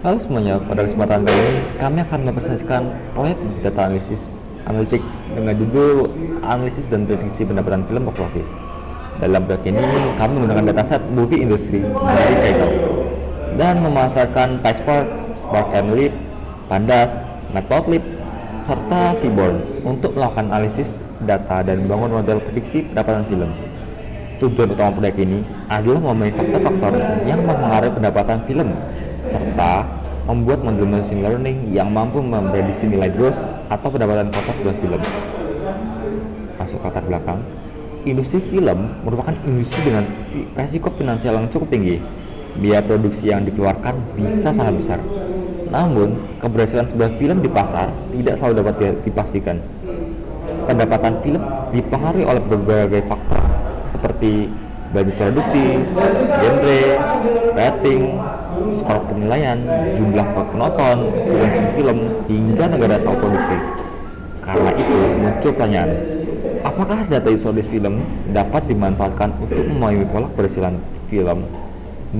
Halo semuanya, pada kesempatan kali ini kami akan mempresentasikan proyek data analitik dengan judul Analisis dan Prediksi Pendapatan Film Box Office. Dalam proyek ini, kami menggunakan dataset movie industry dari Kaito dan memanfaatkan PySpark, Spark MLib, Pandas, Matplotlib, serta Seaborn untuk melakukan analisis data dan membangun model prediksi pendapatan film. Tujuan utama proyek ini adalah memenuhi faktor-faktor yang mempengaruhi pendapatan film serta membuat model machine learning yang mampu memprediksi nilai gross atau pendapatan total sebuah film. Masuk latar belakang, industri film merupakan industri dengan resiko finansial yang cukup tinggi. Biaya produksi yang dikeluarkan bisa sangat besar. Namun, keberhasilan sebuah film di pasar tidak selalu dapat dipastikan. Pendapatan film dipengaruhi oleh berbagai faktor seperti budget produksi, genre, rating, skor penilaian, jumlah penonton, durasi film, hingga negara asal produksi. Karena itu muncul pertanyaan, apakah data historis film dapat dimanfaatkan untuk memahami pola keberhasilan film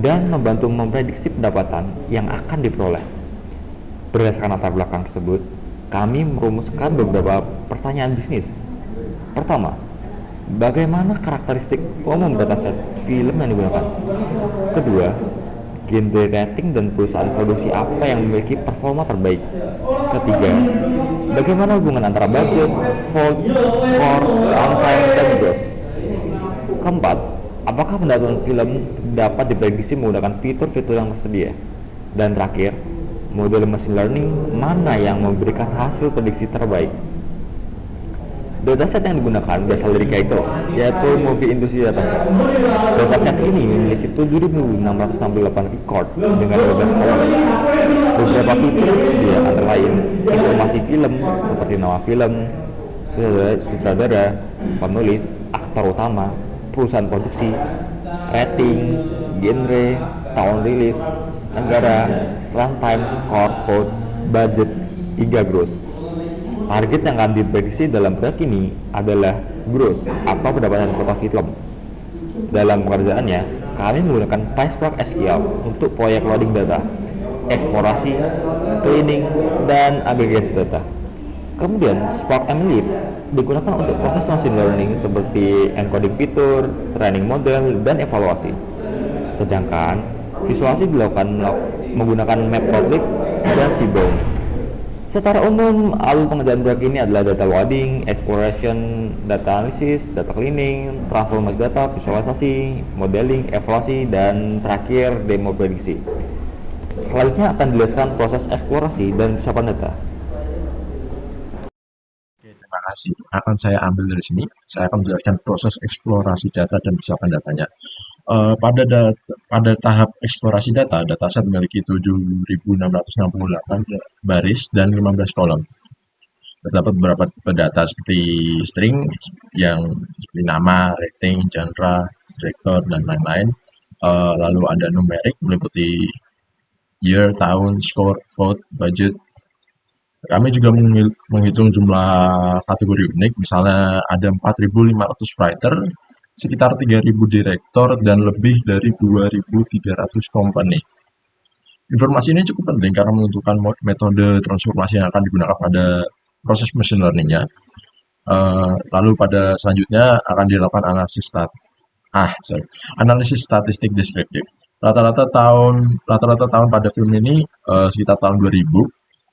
dan membantu memprediksi pendapatan yang akan diperoleh? Berdasarkan latar belakang tersebut, kami merumuskan beberapa pertanyaan bisnis. Pertama, bagaimana karakteristik umum dataset film yang digunakan? Kedua, genre rating dan perusahaan produksi apa yang memiliki performa terbaik? Ketiga, bagaimana hubungan antara budget, vote, score, runtime, dan gross? Keempat, apakah pendapatan film dapat diprediksi menggunakan fitur-fitur yang tersedia? Dan terakhir, model machine learning mana yang memberikan hasil prediksi terbaik? Dataset yang digunakan berasal dari Kaito, yaitu Movie Industry Dataset. Dataset ini memiliki 7.668 record dengan 12 kolom. Beberapa fitur yang tersedia antara lain informasi film seperti nama film, sutradara, penulis, aktor utama, perusahaan produksi, rating, genre, tahun rilis, negara, runtime, score, vote, budget, hingga gross. Target yang akan diprediksi dalam proyek ini adalah gross atau pendapatan kota film. Dalam pekerjaannya, kami menggunakan PySpark SQL untuk proyek loading data, eksplorasi, cleaning, dan agregasi data. Kemudian, Spark MLib digunakan untuk proses machine learning seperti encoding fitur, training model, dan evaluasi. Sedangkan, visualisasi dilakukan menggunakan Matplotlib dan Seaborn. Secara umum, alur pengerjaan proyek ini adalah data loading, exploration, data analysis, data cleaning, transformasi data, visualisasi, modeling, evaluasi, dan terakhir demo prediksi. Selanjutnya akan dijelaskan proses eksplorasi dan persiapan data. Oke, terima kasih. Akan saya ambil dari sini. Saya akan menjelaskan proses eksplorasi data dan persiapan datanya. Pada tahap eksplorasi data, dataset memiliki 7.668 baris dan 15 kolom. Terdapat beberapa tipe data seperti string yang seperti nama, rating, genre, director, dan lain-lain. Lalu ada numerik meliputi year, tahun, score, vote, budget. Kami juga menghitung jumlah kategori unik, misalnya ada 4.500 writer, sekitar 3.000 direktor, dan lebih dari 2.300 company. Informasi ini cukup penting karena menentukan metode transformasi yang akan digunakan pada proses machine learning-nya. Lalu pada selanjutnya akan dilakukan analisis statistik deskriptif. Rata-rata tahun pada film ini sekitar tahun 2000.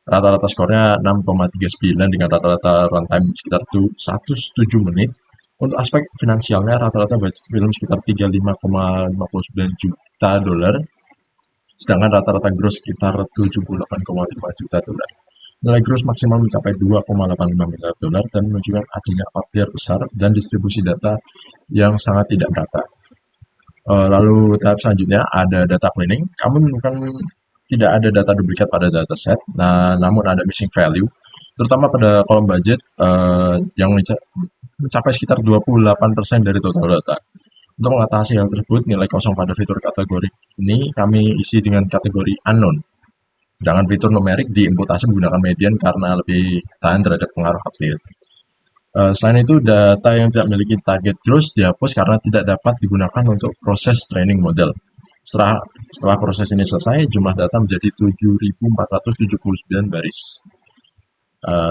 Rata-rata skornya 6,39 dengan rata-rata runtime sekitar 107 menit. Untuk aspek finansialnya, rata-rata budget film sekitar 35,59 juta dolar, sedangkan rata-rata gross sekitar 78,5 juta dolar. Nilai gross maksimal mencapai 2,85 miliar dolar dan menunjukkan adanya outlier besar dan distribusi data yang sangat tidak merata. Lalu tahap selanjutnya ada data cleaning. Kami menemukan tidak ada data duplikat pada dataset, namun ada missing value, terutama pada kolom budget yang mencapai sekitar 28% dari total data. Untuk mengatasi hal tersebut, nilai kosong pada fitur kategori ini kami isi dengan kategori unknown. Sedangkan fitur numerik diimputasi menggunakan median karena lebih tahan terhadap pengaruh outlier. Selain itu, data yang tidak memiliki target gross dihapus karena tidak dapat digunakan untuk proses training model. Setelah proses ini selesai, jumlah data menjadi 7.479 baris.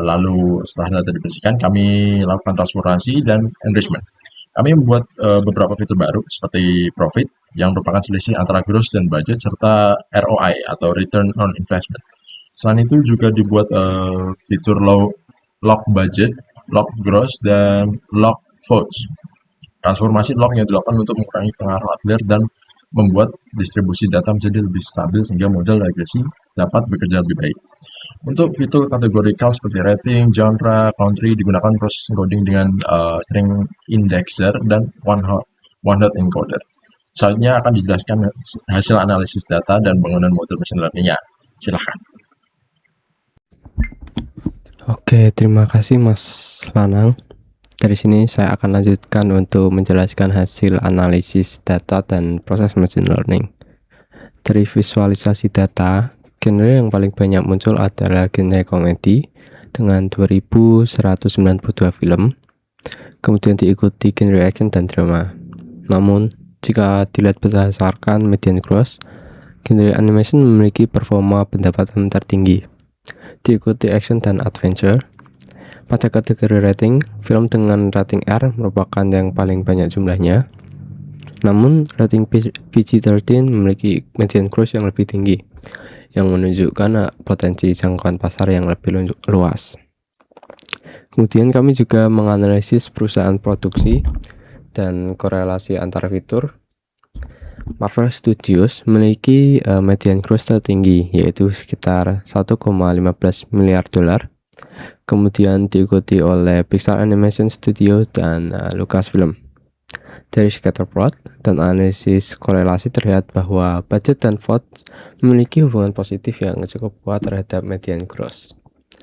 Lalu setelah data dibersihkan, kami lakukan transformasi dan enrichment. Kami membuat beberapa fitur baru seperti profit yang merupakan selisih antara gross dan budget serta ROI atau return on investment. Selain itu juga dibuat fitur log budget, log gross, dan log votes. Transformasi log yang dilakukan untuk mengurangi pengaruh outlier dan membuat distribusi data menjadi lebih stabil sehingga model regresi dapat bekerja lebih baik. Untuk fitur kategorikal seperti rating, genre, country digunakan proses encoding dengan string indexer dan one-hot encoder. Selanjutnya akan dijelaskan hasil analisis data dan bangunan model machine learning-nya. Silahkan. Oke, terima kasih Mas Lanang. Dari sini saya akan lanjutkan untuk menjelaskan hasil analisis data dan proses machine learning. Dari visualisasi data, genre yang paling banyak muncul adalah genre komedi dengan 2192 film, kemudian diikuti genre action dan drama. Namun, jika dilihat berdasarkan median gross, genre animation memiliki performa pendapatan tertinggi, diikuti action dan adventure. Pada kategori rating, film dengan rating R merupakan yang paling banyak jumlahnya. Namun, rating PG-13 memiliki median gross yang lebih tinggi, yang menunjukkan potensi jangkauan pasar yang lebih luas. Kemudian kami juga menganalisis perusahaan produksi dan korelasi antar fitur. Marvel Studios memiliki median gross tertinggi, yaitu sekitar 1,15 miliar dolar. Kemudian diikuti oleh Pixar Animation Studio dan Lucasfilm. Dari scatter plot dan analisis korelasi terlihat bahwa budget dan vote memiliki hubungan positif yang cukup kuat terhadap median gross.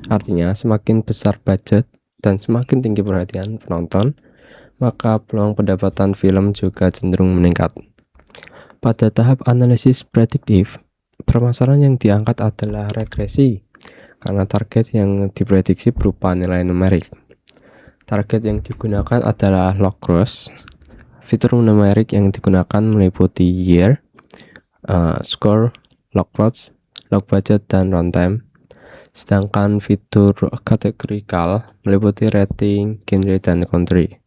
Artinya, semakin besar budget dan semakin tinggi perhatian penonton, maka peluang pendapatan film juga cenderung meningkat. Pada tahap analisis prediktif, permasalahan yang diangkat adalah regresi, karena target yang diprediksi berupa nilai numerik. Target yang digunakan adalah log gross. Fitur numerik yang digunakan meliputi year, score, log votes, log budget, dan runtime. Sedangkan fitur kategorikal meliputi rating, genre, dan country.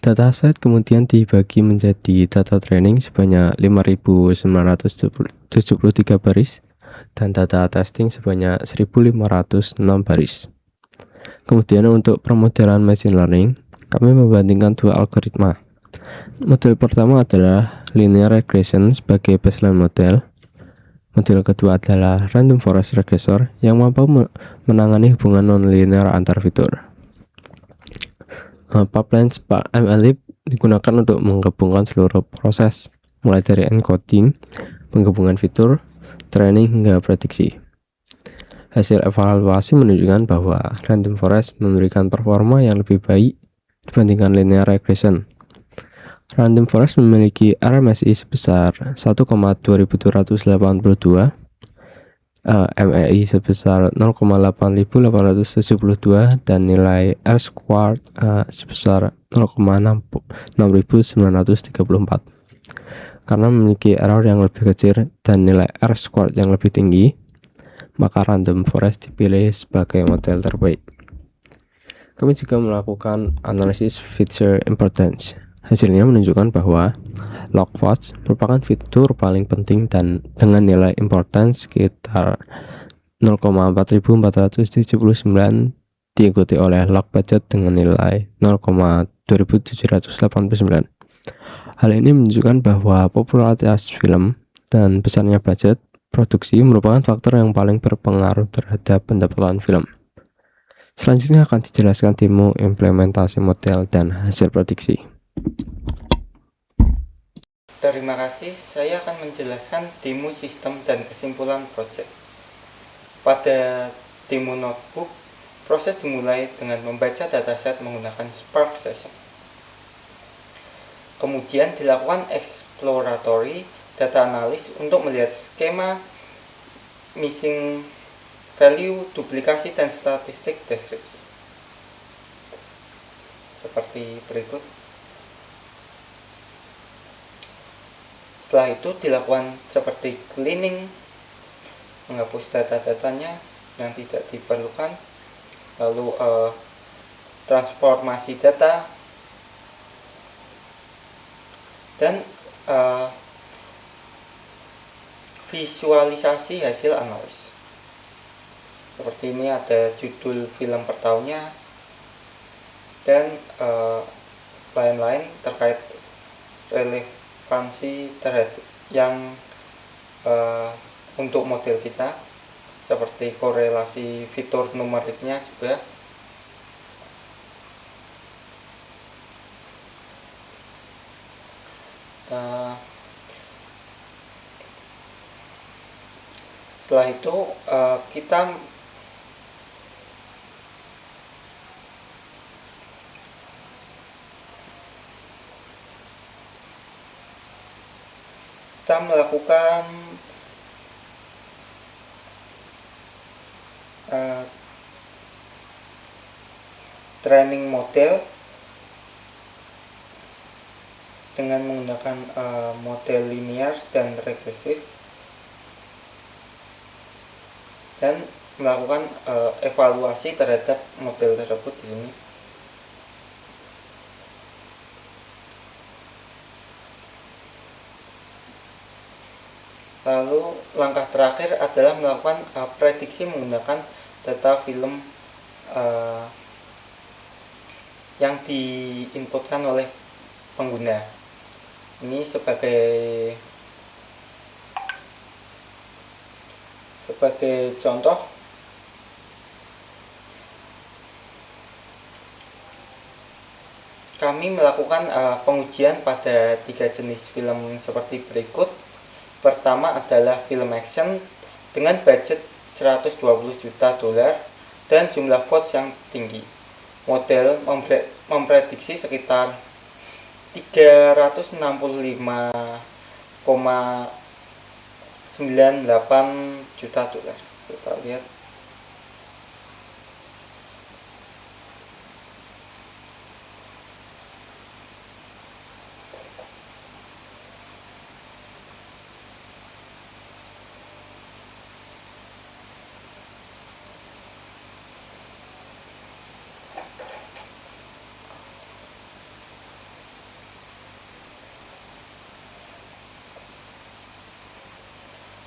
Dataset kemudian dibagi menjadi data training sebanyak 5.973 baris dan data testing sebanyak 1.506 baris. Kemudian untuk permodelan machine learning, kami membandingkan dua algoritma. Model pertama adalah linear regression sebagai baseline model. Model kedua adalah random forest regressor yang mampu menangani hubungan non-linear antar fitur. Pipeline MLlib digunakan untuk menggabungkan seluruh proses, mulai dari encoding, penggabungan fitur, training hingga prediksi. Hasil evaluasi menunjukkan bahwa random forest memberikan performa yang lebih baik dibandingkan linear regression. Random forest memiliki RMSI sebesar 1,2782, MEI sebesar 0,8872 dan nilai R-squared sebesar 0,6934. Karena memiliki error yang lebih kecil dan nilai R-squared yang lebih tinggi, maka random forest dipilih sebagai model terbaik. Kami juga melakukan analisis feature importance. Hasilnya menunjukkan bahwa log votes merupakan fitur paling penting dan dengan nilai importance sekitar 0,4479, diikuti oleh log budget dengan nilai 0,2789. Hal ini menunjukkan bahwa popularitas film dan besarnya budget produksi merupakan faktor yang paling berpengaruh terhadap pendapatan film. Selanjutnya akan dijelaskan demo implementasi model dan hasil prediksi. Terima kasih, saya akan menjelaskan demo sistem dan kesimpulan proyek. Pada demo notebook, proses dimulai dengan membaca dataset menggunakan Spark Session. Kemudian dilakukan exploratory data analysis untuk melihat skema missing value, duplikasi, dan statistik deskripsi. Seperti berikut. Setelah itu dilakukan seperti cleaning, menghapus data-datanya yang tidak diperlukan, lalu transformasi data, dan visualisasi hasil analis. Seperti ini ada judul film per tahunnya dan lain-lain terkait relevansi terhadap yang untuk model kita, seperti korelasi fitur numeriknya juga. Setelah itu kita melakukan training model dengan menggunakan model linear dan regresif, dan melakukan evaluasi terhadap model tersebut di sini. Lalu langkah terakhir adalah melakukan prediksi menggunakan data film yang diinputkan oleh pengguna. Ini sebagai contoh, kami melakukan pengujian pada 3 jenis film seperti berikut. Pertama adalah film action dengan budget 120 juta dolar dan jumlah votes yang tinggi. Model memprediksi sekitar 365,98 juta dolar. Kita lihat.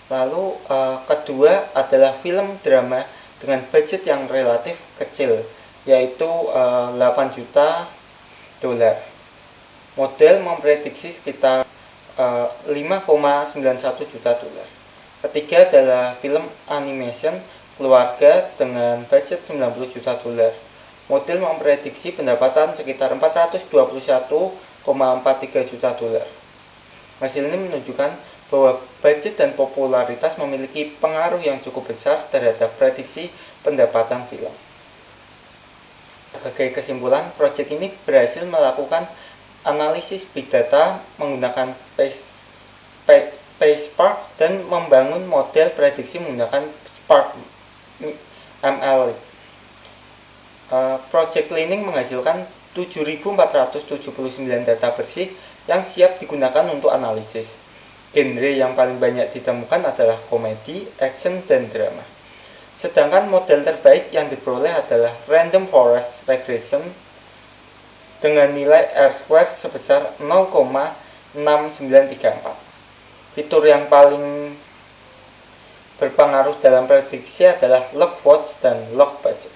Lalu kedua adalah film drama dengan budget yang relatif kecil, yaitu 8 juta dolar. Model memprediksi sekitar 5,91 juta dolar. Ketiga adalah film animation keluarga dengan budget 90 juta dolar. Model memprediksi pendapatan sekitar 421,43 juta dolar. Hasil ini menunjukkan bahwa budget dan popularitas memiliki pengaruh yang cukup besar terhadap prediksi pendapatan film. Sebagai kesimpulan, proyek ini berhasil melakukan analisis big data menggunakan PySpark dan membangun model prediksi menggunakan Spark ML. Project Cleaning menghasilkan 7.479 data bersih yang siap digunakan untuk analisis. Genre yang paling banyak ditemukan adalah komedi, action, dan drama. Sedangkan model terbaik yang diperoleh adalah Random Forest Regression dengan nilai R-square sebesar 0,6934. Fitur yang paling berpengaruh dalam prediksi adalah log votes dan log budget.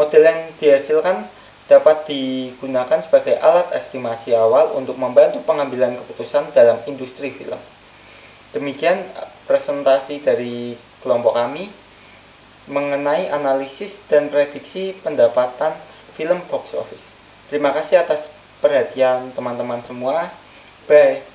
Model yang dihasilkan dapat digunakan sebagai alat estimasi awal untuk membantu pengambilan keputusan dalam industri film. Demikian presentasi dari kelompok kami mengenai analisis dan prediksi pendapatan film box office. Terima kasih atas perhatian teman-teman semua. Bye.